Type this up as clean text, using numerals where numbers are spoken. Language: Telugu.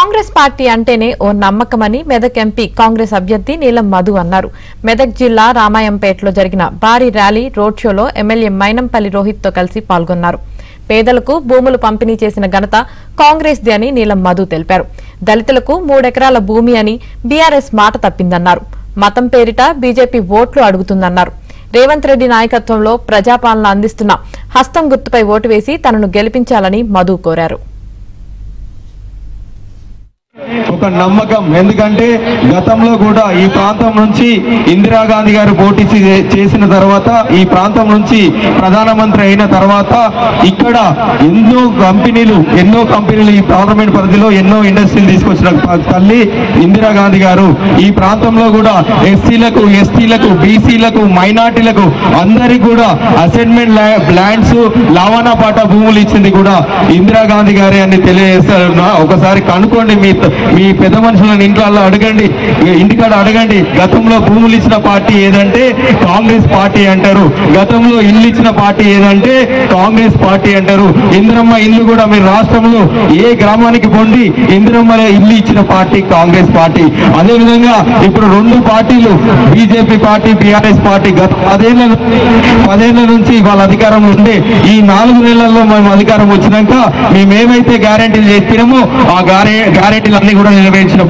కాంగ్రెస్ పార్టీ అంటేనే ఓ నమ్మకమని మెదక్ ఎంపీ కాంగ్రెస్ అభ్యర్థి నీలం మధు అన్నారు. మెదక్ జిల్లా రామాయంపేటలో జరిగిన భారీ ర్యాలీ రోడ్ షోలో ఎమ్మెల్యే మైనంపల్లి రోహిత్ తో కలిసి పాల్గొన్నారు. పేదలకు భూములు పంపిణీ చేసిన ఘనత కాంగ్రెస్ది అని నీలం మధు తెలిపారు. దళితులకు 3 ఎకరాల భూమి అని బీఆర్ఎస్ మాట తప్పిందన్నారు. మతం పేరిట బీజేపీ ఓట్లు అడుగుతుందన్నారు. రేవంత్ రెడ్డి నాయకత్వంలో ప్రజాపాలన అందిస్తున్న హస్తం గుర్తుపై ఓటు వేసి తనను గెలిపించాలని మధు కోరారు. ఒక నమ్మకం, ఎందుకంటే గతంలో కూడా ఈ ప్రాంతం నుంచి ఇందిరాగాంధీ గారు పోటీ చేసిన తర్వాత, ఈ ప్రాంతం నుంచి ప్రధానమంత్రి అయిన తర్వాత ఇక్కడ ఎన్నో కంపెనీలు ఈ పార్లమెంట్ పరిధిలో ఎన్నో ఇండస్ట్రీలు తీసుకొచ్చిన తల్లి ఇందిరాగాంధీ గారు. ఈ ప్రాంతంలో కూడా ఎస్సీలకు, ఎస్టీలకు, బీసీలకు, మైనార్టీలకు అందరికి కూడా అసైన్మెంట్ ల్యాండ్స్, లావానా పాట భూములు ఇచ్చింది కూడా ఇందిరాగాంధీ గారే అని తెలియజేస్తారు. ఒకసారి కనుక్కోండి, మీ పెద్ద మనుషులను ఇంటికాడ అడగండి. గతంలో భూములు ఇచ్చిన పార్టీ ఏదంటే కాంగ్రెస్ పార్టీ అంటారు. గతంలో ఇల్లు ఇచ్చిన పార్టీ ఏదంటే కాంగ్రెస్ పార్టీ అంటారు. ఇందిరమ్మ ఇల్లు కూడా మీరు రాష్ట్రంలో ఏ గ్రామానికి పొంది ఇందిరమ్మ ఇల్లు ఇచ్చిన పార్టీ కాంగ్రెస్ పార్టీ. అదేవిధంగా ఇప్పుడు 2 పార్టీలు, బీజేపీ పార్టీ, బీఆర్ఎస్ పార్టీ, గత 10 నుంచి వాళ్ళ అధికారం ఉండే ఈ 4 నెలల్లో మేము అధికారం వచ్చినాక మేమేమైతే గ్యారెంటీలు చెప్పినామో ఆ గ్యారెంటీలు అన్ని కూడా నెరవేర్చిన